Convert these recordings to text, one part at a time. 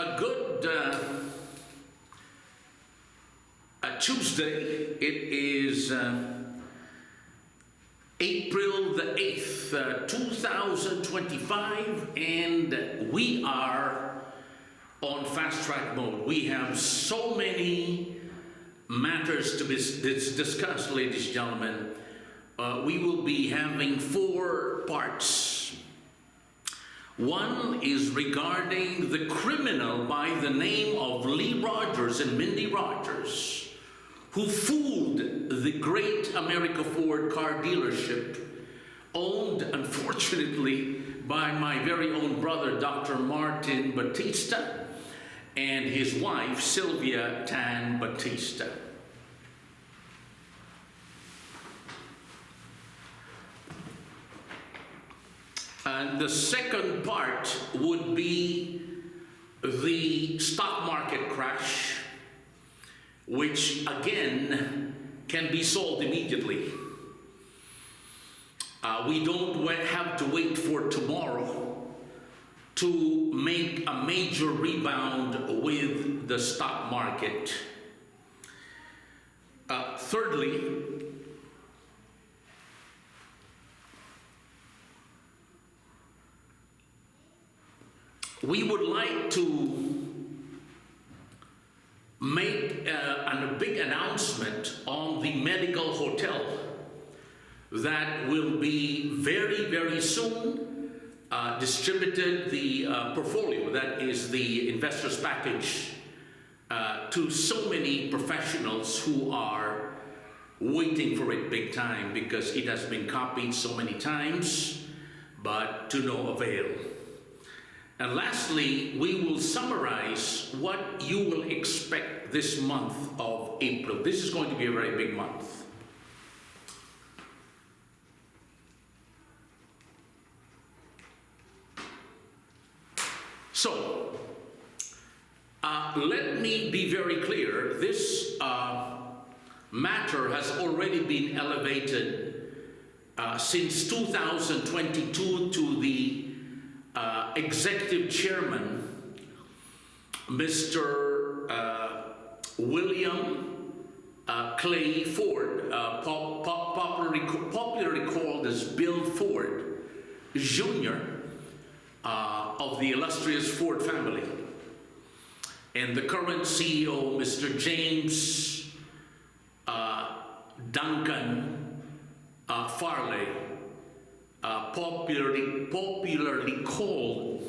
A good Tuesday. It is April the 8th, 2025, and we are on fast track mode. We have so many matters to be discussed, ladies and gentlemen. We will be having 4 parts. One is regarding the criminal by the name of Lee Rogers and Mindy Rogers, who fooled the great America Ford car dealership, owned, unfortunately, by my very own brother, Dr. Martin Batista, and his wife, Sylvia Tan Batista. And the second part would be the stock market crash, which again can be solved immediately. We don't have to wait for tomorrow to make a major rebound with the stock market. Thirdly, we would like to make a big announcement on the medical hotel that will be very, very soon distributed, the portfolio, that is the investor's package, to so many professionals who are waiting for it big time, because it has been copied so many times, but to no avail. And lastly, we will summarize what you will expect this month of April. This is going to be a very big month. So, let me be very clear. This matter has already been elevated since 2022 to the Executive Chairman, Mr. William Clay Ford, popularly called as Bill Ford Jr., of the illustrious Ford family, and the current CEO, Mr. James Duncan Farley, popularly called,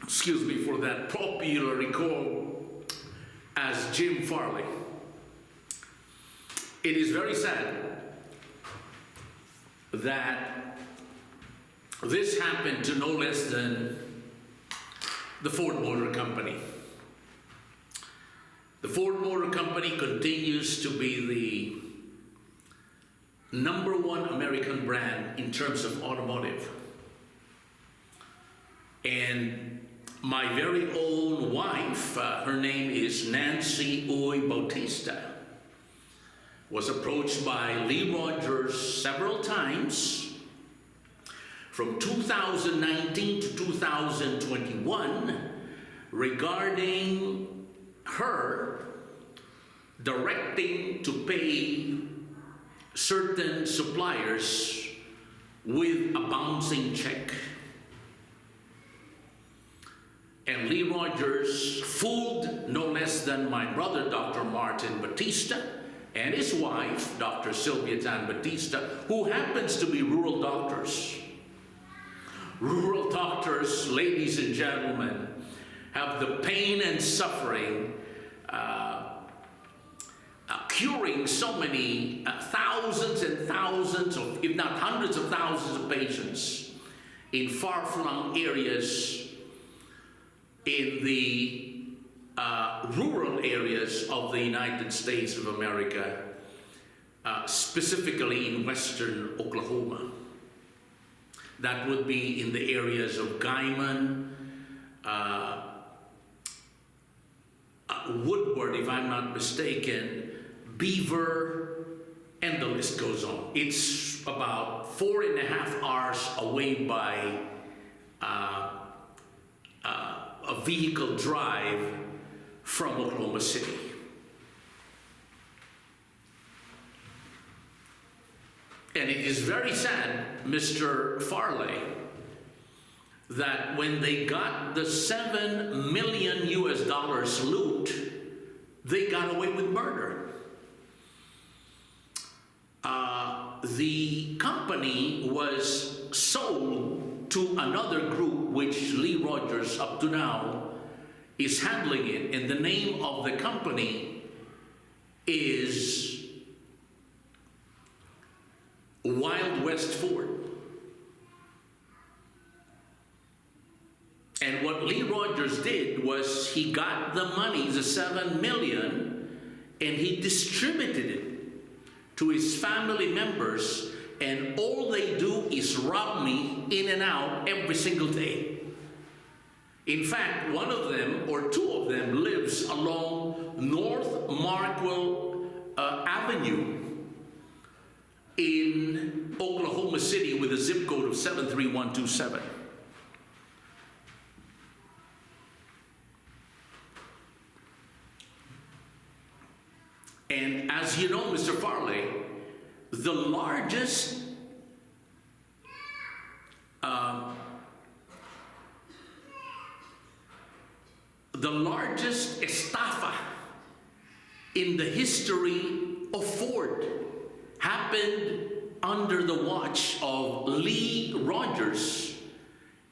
excuse me for that, popularly called as Jim Farley. It is very sad that this happened to no less than the Ford Motor Company. The Ford Motor Company continues to be the #1 American brand in terms of automotive. And my very own wife, her name is Nancy Uy Bautista, was approached by Lee Rogers several times from 2019 to 2021 regarding her directing to pay certain suppliers with a bouncing check. And Lee Rogers fooled no less than my brother, Dr. Martin Batista, and his wife, Dr. Sylvia Tan Batista, who happens to be rural doctors. Rural doctors, ladies and gentlemen, have the pain and suffering curing so many thousands and thousands of, if not hundreds of thousands of patients in far-flung areas in the rural areas of the United States of America, specifically in western Oklahoma. That would be in the areas of Guyman, Woodward, if I'm not mistaken, Beaver, and the list goes on. It's about 4.5 hours away by a vehicle drive from Oklahoma City. And it is very sad, Mr. Farley, that when they got the $7 million US loot, they got away with murder. The company was sold to another group, which Lee Rogers up to now is handling it, and the name of the company is Wild West Ford. And what Lee Rogers did was he got the money, the $7 million, and he distributed it to his family members, and all they do is rob me in and out every single day. In fact, one of them, or two of them, lives along North Markwell Avenue in Oklahoma City with a zip code of 73127. And as you know, Mr. Farley, the largest estafa in the history of Ford happened under the watch of Lee Rogers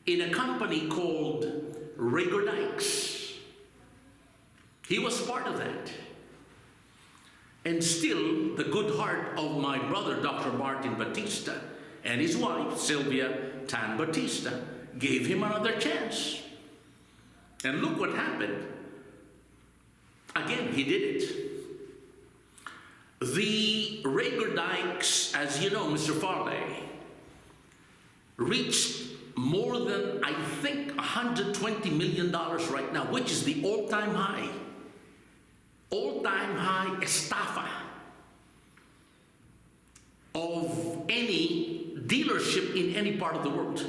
in a company called Rager Dykes. He was part of that. And still, the good heart of my brother, Dr. Martin Batista, and his wife, Sylvia Tan Batista, gave him another chance. And look what happened. Again, he did it. The Rager Dykes, as you know, Mr. Farley, reached more than, I think, $120 million right now, which is the all-time high. All-time high estafa of any dealership in any part of the world.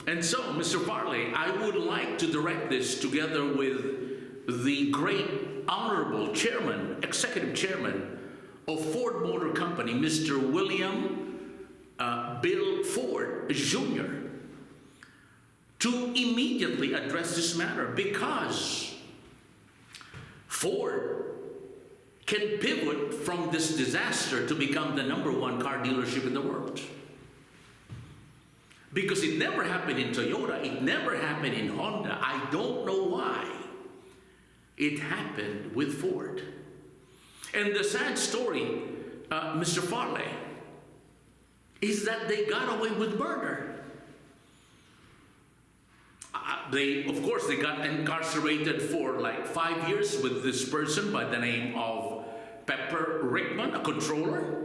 And so, Mr. Farley, I would like to direct this together with the great honorable chairman, executive chairman of Ford Motor Company, Mr. William Bill Ford Jr., to immediately address this matter, because Ford can pivot from this disaster to become the #1 car dealership in the world. Because it never happened in Toyota, it never happened in Honda. I don't know why. It happened with Ford. And the sad story, Mr. Farley, is that they got away with murder. Of course, they got incarcerated for like 5 years with this person by the name of Pepper Rickman, a controller.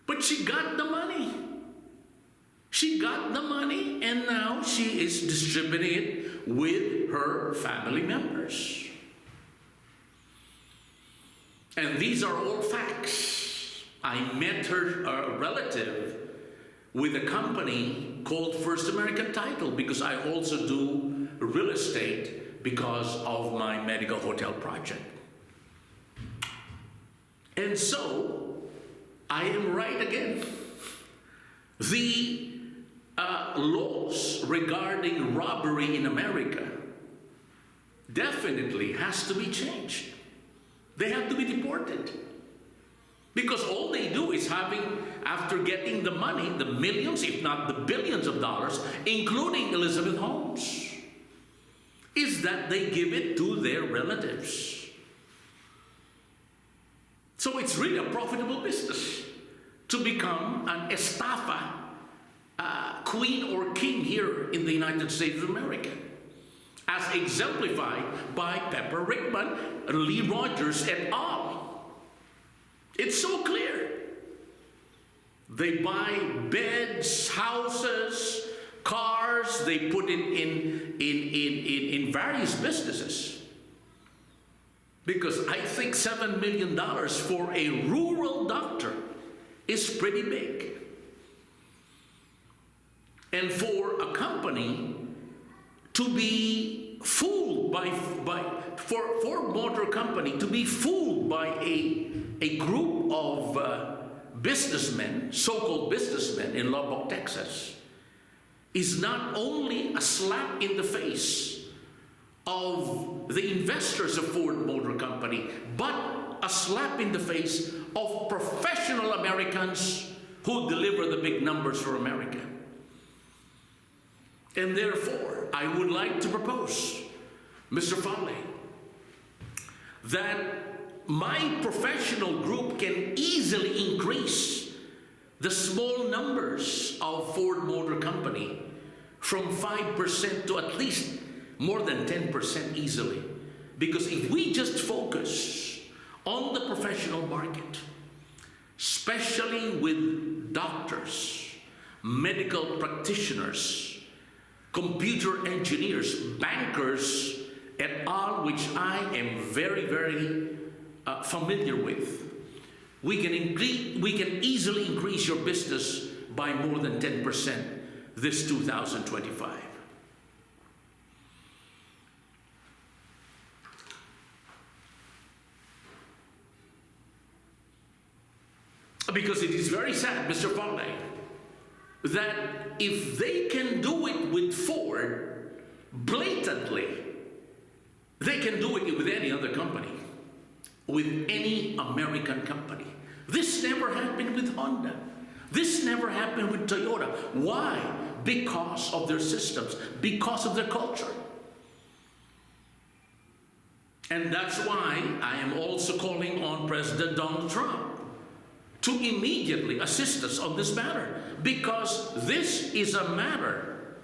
But she got the money. She got the money, and now she is distributing it with her family members. And these are all facts. I met her relative with a company called First American Title, because I also do real estate because of my medical hotel project. And so, I am right again. The laws regarding robbery in America definitely has to be changed. They have to be deported. Because all they do is after getting the money, the millions, if not the billions of dollars, including Elizabeth Holmes, is that they give it to their relatives. So it's really a profitable business to become an estafa queen or king here in the United States of America, as exemplified by Pepper Rickman, Lee Rogers, et al. It's so clear. They buy beds, houses, cars. They put it in various businesses. Because I think $7 million for a rural doctor is pretty big. And for a company to be fooled for Ford Motor Company to be fooled by a group of businessmen, so-called businessmen in Lubbock, Texas, is not only a slap in the face of the investors of Ford Motor Company, but a slap in the face of professional Americans who deliver the big numbers for America. And therefore, I would like to propose, Mr. Farley, that my professional group can easily increase the small numbers of Ford Motor Company from 5% to at least more than 10% easily. Because if we just focus on the professional market, especially with doctors, medical practitioners, computer engineers, bankers, et al., which I am very, very familiar with, we can easily increase your business by more than 10% this 2025. Because it is very sad, Mr. Farley, that if they can do it with Ford blatantly, they can do it with any other company, with any American company. This never happened with Honda. This never happened with Toyota. Why? Because of their systems, because of their culture. And that's why I am also calling on President Donald Trump to immediately assist us on this matter, because this is a matter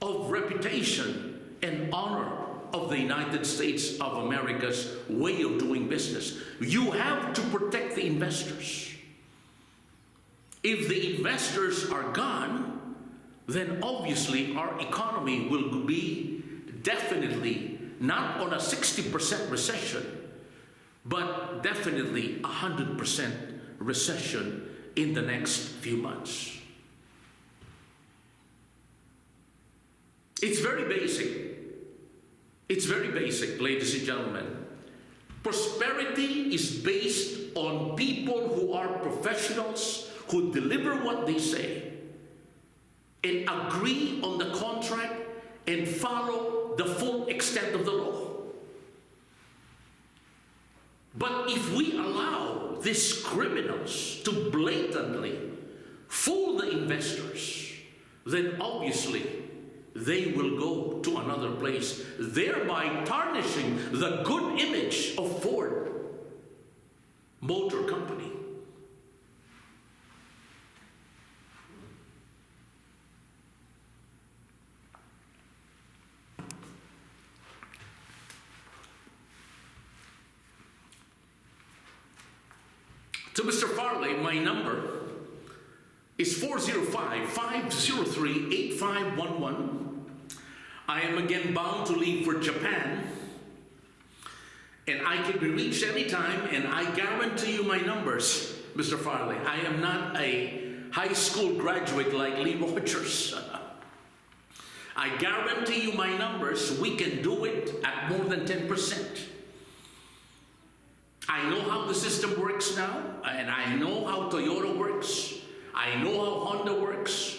of reputation and honor of the United States of America's way of doing business. You have to protect the investors. If the investors are gone, then obviously our economy will be definitely not on a 60% recession, but definitely 100% recession in the next few months. It's very basic. It's very basic, ladies and gentlemen. Prosperity is based on people who are professionals, who deliver what they say, and agree on the contract and follow the full extent of the law. But if we allow these criminals to blatantly fool the investors, then obviously they will go to another place, thereby tarnishing the good image of Ford Motor Company. To Mr. Farley, my number is 405-503-8511. I am again bound to leave for Japan, and I can be reached anytime, and I guarantee you my numbers, Mr. Farley. I am not a high school graduate like Lee Rogers. I guarantee you my numbers. We can do it at more than 10%. I know how the system works now, and I know how Toyota works. I know how Honda works.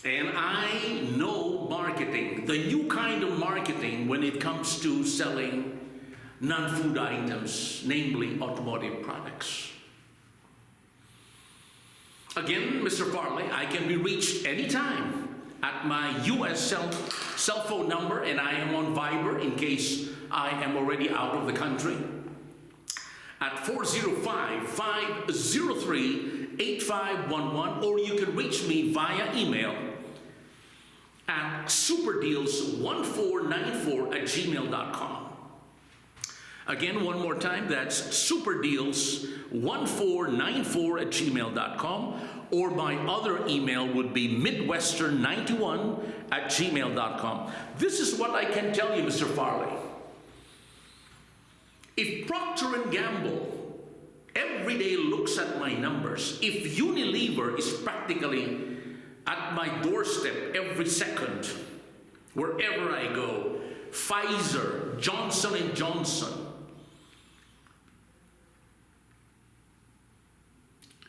And I know marketing, the new kind of marketing when it comes to selling non-food items, namely automotive products. Again, Mr. Farley, I can be reached anytime at my U.S. cell phone number, and I am on Viber in case I am already out of the country, at 405-503-8511, or you can reach me via email at superdeals1494@gmail.com. Again, one more time, that's superdeals1494@gmail.com, or my other email would be midwestern91@gmail.com. This is what I can tell you, Mr. Farley. If Procter & Gamble every day looks at my numbers, if Unilever is practically at my doorstep every second, wherever I go. Pfizer, Johnson & Johnson.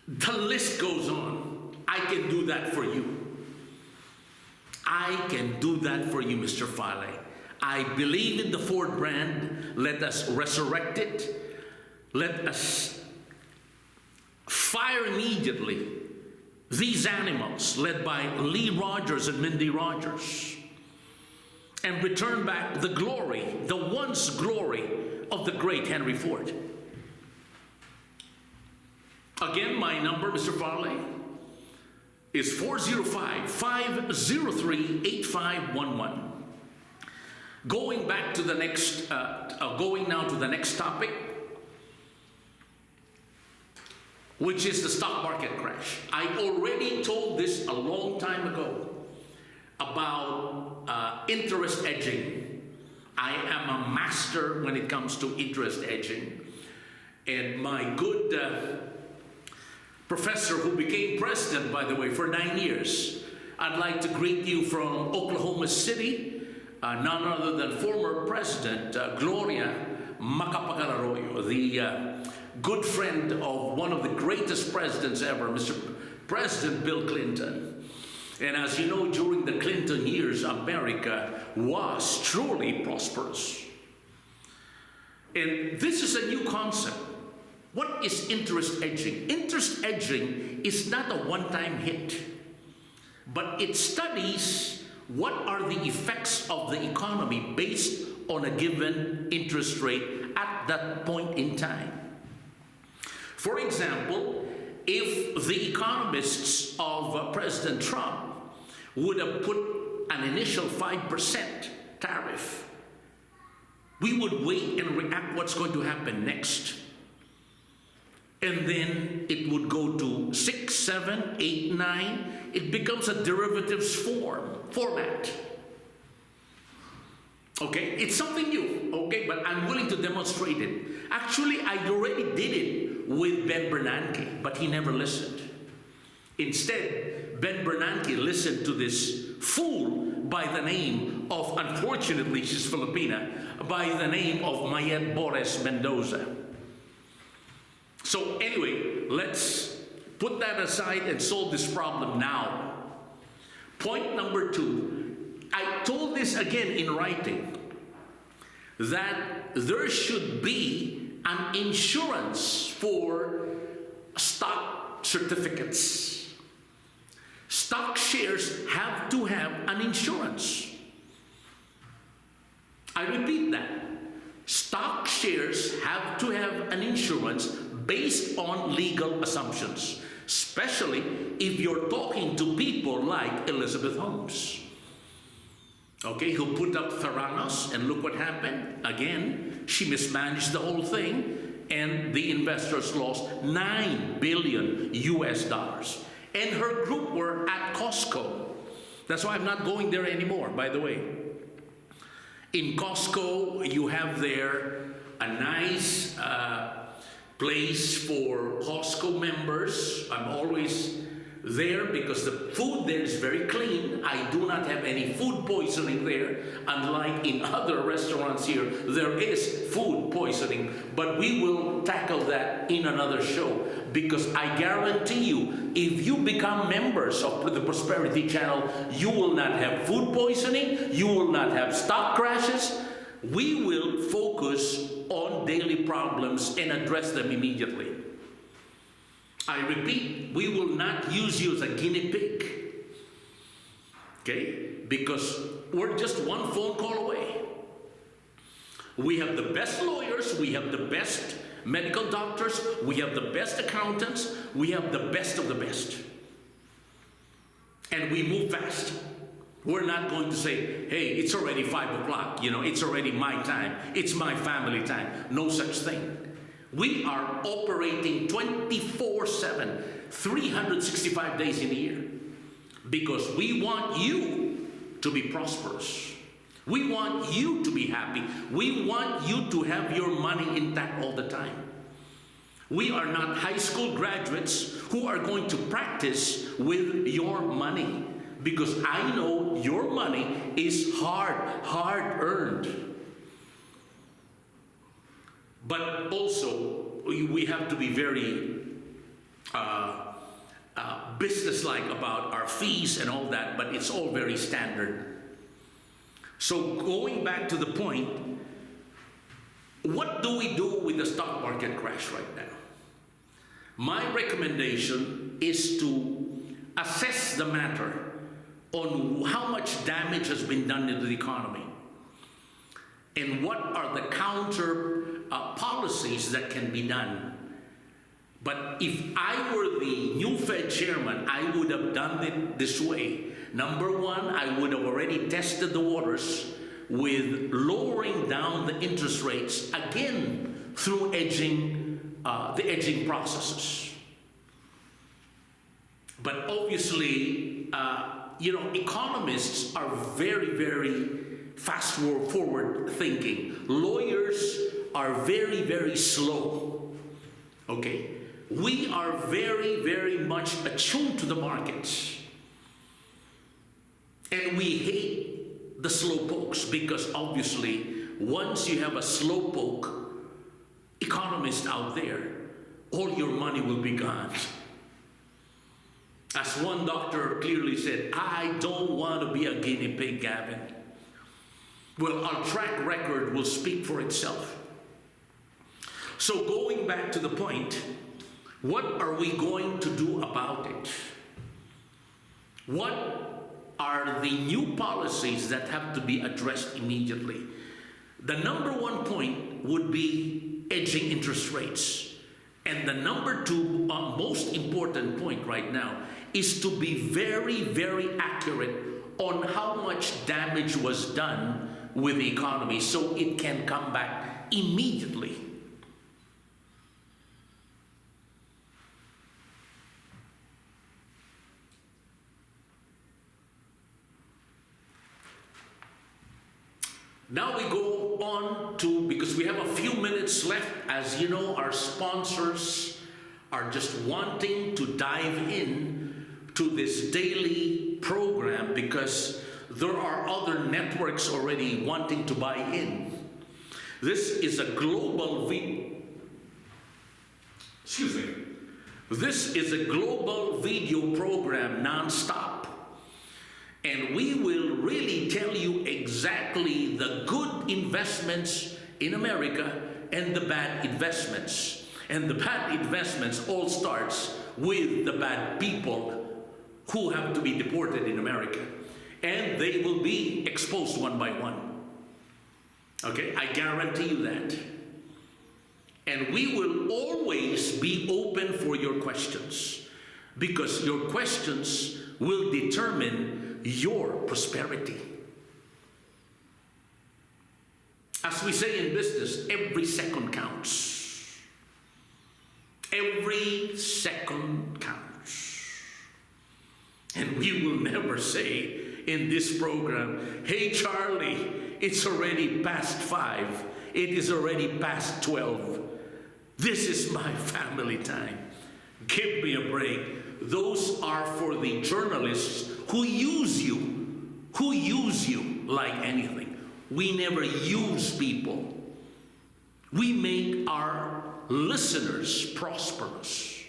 The list goes on. I can do that for you. I can do that for you, Mr. Farley. I believe in the Ford brand. Let us resurrect it. Let us fire immediately these animals led by Lee Rogers and Mindy Rogers, and return back the glory, the once glory of the great Henry Ford. Again, my number, Mr. Farley, is 405-503-8511. Going back to the next, going now to the next topic, which is the stock market crash. I already told this a long time ago about interest hedging. I am a master when it comes to interest hedging. And my good professor, who became president, by the way, for 9 years, I'd like to greet you from Oklahoma City, none other than former President Gloria Macapagal-Arroyo, the good friend of one of the greatest presidents ever, Mr. President Bill Clinton. And as you know, during the Clinton years, America was truly prosperous. And this is a new concept. What is interest hedging? Interest hedging is not a one-time hit, but it studies what are the effects of the economy based on a given interest rate at that point in time. For example, if the economists of President Trump would have put an initial 5% tariff, we would wait and react what's going to happen next. And then it would go to 6, 7, 8, 9. It becomes a derivatives format. Okay, it's something new, okay, but I'm willing to demonstrate it. Actually, I already did it with Ben Bernanke, but he never listened. Instead, Ben Bernanke listened to this fool by the name of, unfortunately, she's Filipina, by the name of Mayet Boris Mendoza. So anyway, let's put that aside and solve this problem now. Point number 2. I told this again in writing, that there should be an insurance for stock certificates. Stock shares have to have an insurance. I repeat that. Stock shares have to have an insurance based on legal assumptions, especially if you're talking to people like Elizabeth Holmes, okay, who put up Theranos, and look what happened. Again, she mismanaged the whole thing, and the investors lost $9 billion US. And her group were at Costco. That's why I'm not going there anymore, by the way. In Costco, you have there a nice place for Costco members. I'm always there because the food there is very clean. I do not have any food poisoning there. Unlike in other restaurants here, there is food poisoning. But we will tackle that in another show, because I guarantee you, if you become members of the Prosperity Channel, you will not have food poisoning, you will not have stock crashes. We will focus on daily problems and address them immediately. I repeat, we will not use you as a guinea pig, okay? Because we're just one phone call away. We have the best lawyers, we have the best medical doctors, we have the best accountants, we have the best of the best. And we move fast. We're not going to say, hey, it's already 5 o'clock, you know, it's already my time, it's my family time. No such thing. We are operating 24/7, 365 days in a year, because we want you to be prosperous. We want you to be happy. We want you to have your money intact all the time. We are not high school graduates who are going to practice with your money, because I know your money is hard earned. But also, we have to be very businesslike about our fees and all that, but it's all very standard. So going back to the point, what do we do with the stock market crash right now? My recommendation is to assess the matter on how much damage has been done to the economy and what are the counter policies that can be done. But if I were the new Fed chairman, I would have done it this way. Number one, I would have already tested the waters with lowering down the interest rates again through the edging processes. But obviously, economists are very fast forward thinking. Lawyers are very slow. Okay, we are very much attuned to the markets, and we hate the slow pokes, because obviously once you have a slow poke economist out there, all your money will be gone. As one doctor clearly said, I don't want to be a guinea pig, Gavin. Well, our track record will speak for itself. So going back to the point, what are we going to do about it? What are the new policies that have to be addressed immediately? The number one point would be edging interest rates. And the number two most important point right now is to be very accurate on how much damage was done with the economy so it can come back immediately. Now we go on to, because we have a few minutes left, as you know, our sponsors are just wanting to dive in to this daily program because there are other networks already wanting to buy in. This is a global This is a global video program non-stop. And we will really tell you exactly the good investments in America and the bad investments. And the bad investments all starts with the bad people who have to be deported in America. And they will be exposed one by one. Okay, I guarantee you that. And we will always be open for your questions, because your questions will determine your prosperity. As we say in business, every second counts. Every second counts. And we will never say in this program, hey Charlie, it's already past 5. It is already past 12. This is my family time. Give me a break. Those are for the journalists who use you like anything. We never use people. We make our listeners prosperous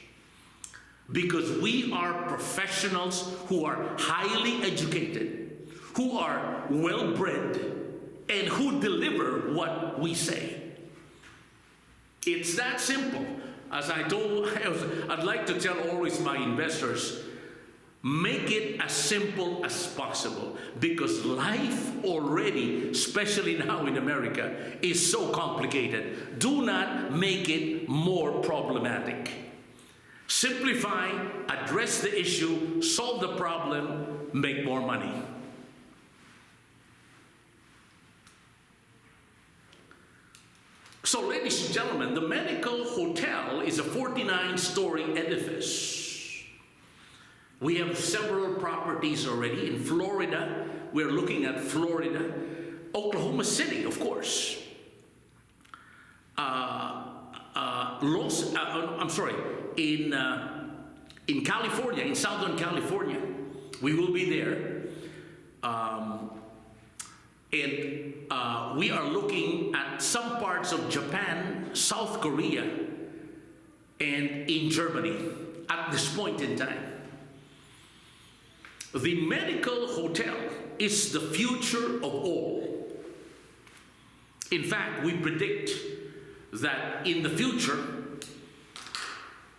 because we are professionals who are highly educated, who are well-bred, and who deliver what we say. It's that simple. As I'd like to tell always my investors, make it as simple as possible, because life already, especially now in America, is so complicated. Do not make it more problematic. Simplify, address the issue, solve the problem, make more money. So, ladies and gentlemen, the Medical Hotel is a 49-story edifice. We have several properties already in Florida. We're looking at Florida, Oklahoma City, of course. in California, in Southern California. We will be there. We are looking at some parts of Japan, South Korea, and in Germany at this point in time. The medical hotel is the future of all. In fact, we predict that in the future,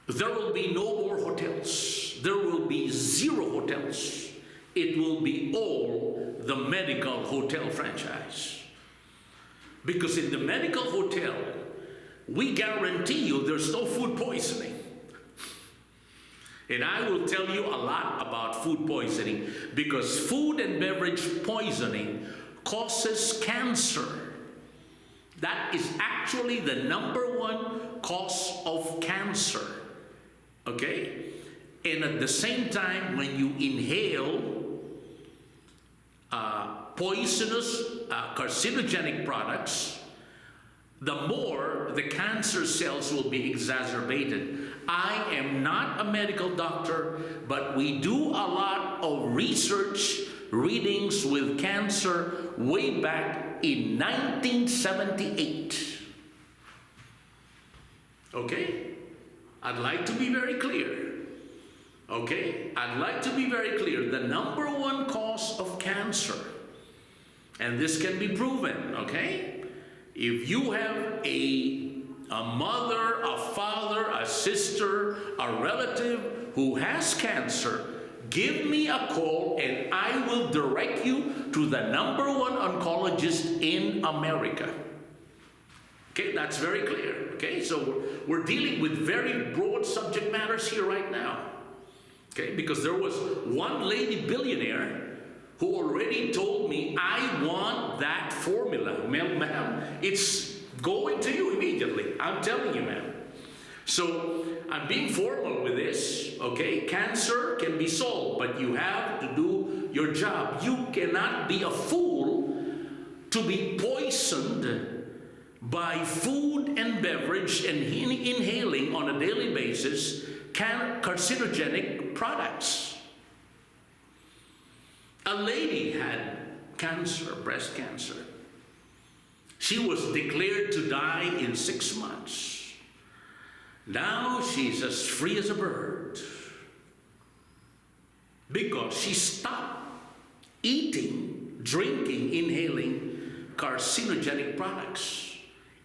there will be no more hotels. There will be 0 hotels. It will be all the medical hotel franchise. Because in the medical hotel, we guarantee you there's no food poisoning. And I will tell you a lot about food poisoning, because food and beverage poisoning causes cancer. That is actually the #1 cause of cancer. Okay? And at the same time, when you inhale poisonous, carcinogenic products, the more the cancer cells will be exacerbated. I am not a medical doctor, but we do a lot of research readings with cancer way back in 1978. Okay? I'd like to be very clear. Okay? I'd like to be very clear. The #1 cause of cancer, and this can be proven, okay? If you have a mother, a father, a sister, a relative who has cancer, give me a call and I will direct you to the #1 oncologist in America. Okay, that's very clear. Okay, so we're dealing with very broad subject matters here right now. Okay, because there was one lady billionaire who already told me, I want that formula. Ma'am, it's going to you immediately. I'm telling you, ma'am. So I'm being formal with this, okay? Cancer can be solved, but you have to do your job. You cannot be a fool to be poisoned by food and beverage and inhaling on a daily basis carcinogenic products. A lady had cancer, breast cancer. She was declared to die in 6 months. Now she's as free as a bird because she stopped eating, drinking, inhaling carcinogenic products.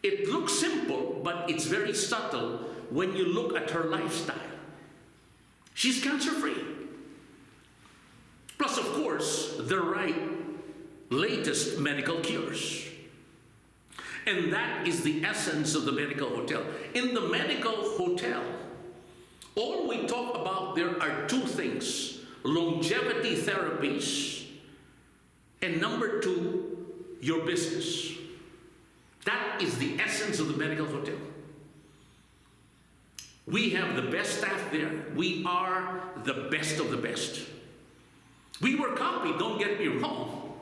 It looks simple, but it's very subtle when you look at her lifestyle. She's cancer-free. Plus, of course, the right latest medical cures. And that is the essence of the medical hotel. In the medical hotel, all we talk about there are 2 things: longevity therapies, and #2, your business. That is the essence of the medical hotel. We have the best staff there. We are the best of the best. We were copied, don't get me wrong.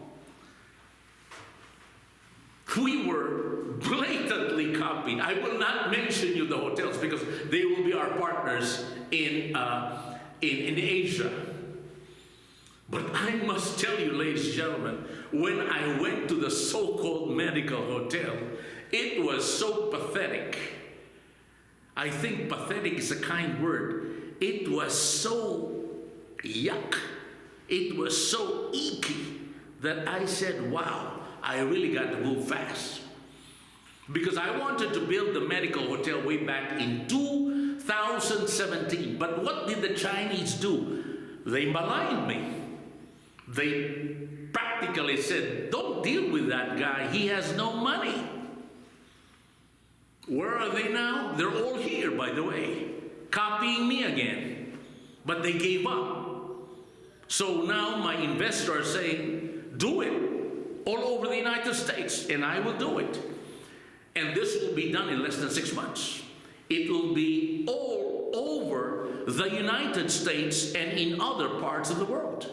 We were blatantly copied. I will not mention you the hotels because they will be our partners in Asia. But I must tell you, ladies and gentlemen, when I went to the so-called medical hotel, it was so pathetic. I think pathetic is a kind word. It was so yuck. It was so icky that I said, wow, I really got to move fast. Because I wanted to build the medical hotel way back in 2017. But what did the Chinese do? They maligned me. They practically said, don't deal with that guy. He has no money. Where are they now? They're all here, by the way, copying me again. But they gave up. So now my investors are saying, do it all over the United States, and I will do it. And this will be done in less than 6 months. It will be all over the United States and in other parts of the world.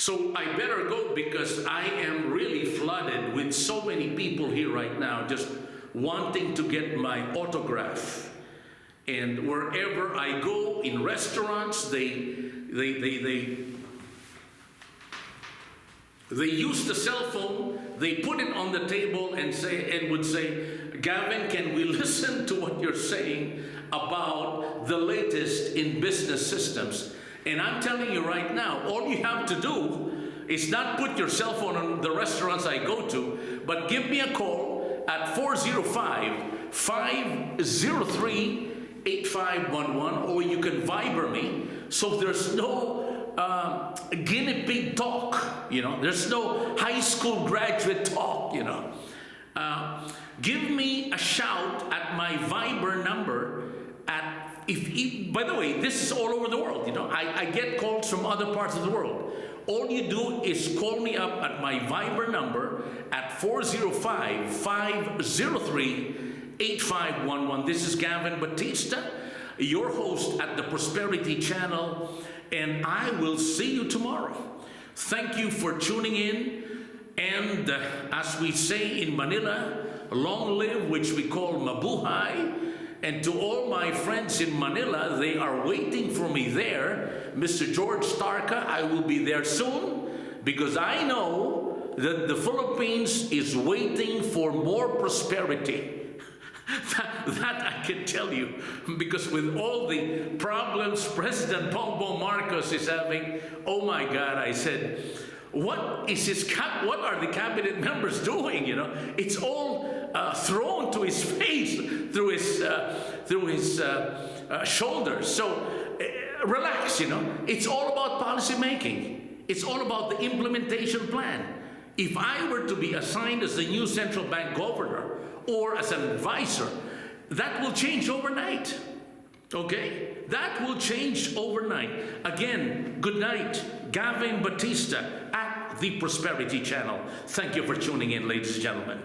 So I better go because I am really flooded with so many people here right now just wanting to get my autograph. And wherever I go, in restaurants, they use the cell phone, they put it on the table and would say, Gavin, can we listen to what you're saying about the latest in business systems? And I'm telling you right now, all you have to do is not put your cell phone on the restaurants I go to, but give me a call at 405-503-8511, or you can Viber me, so there's no guinea pig talk, you know, there's no high school graduate talk, you know. Give me a shout at my Viber number at, by the way, this is all over the world, you know. I get calls from other parts of the world. All you do is call me up at my Viber number at 405-503-8511. This is Gavin Batista, your host at the Prosperity Channel, and I will see you tomorrow. Thank you for tuning in, and as we say in Manila, long live, which we call mabuhay. And to all my friends in Manila, they are waiting for me there. Mr. George Starka, I will be there soon, because I know that the Philippines is waiting for more prosperity. That I can tell you, because with all the problems President Bongbong Marcos is having, oh my God, I said, what are the cabinet members doing? You know, it's all thrown to his face through his shoulders. So relax, you know. It's all about policy making. It's all about the implementation plan. If I were to be assigned as the new central bank governor or as an advisor, that will change overnight. Okay? That will change overnight. Again, good night. Gavin Batista at the Prosperity Channel. Thank you for tuning in, ladies and gentlemen.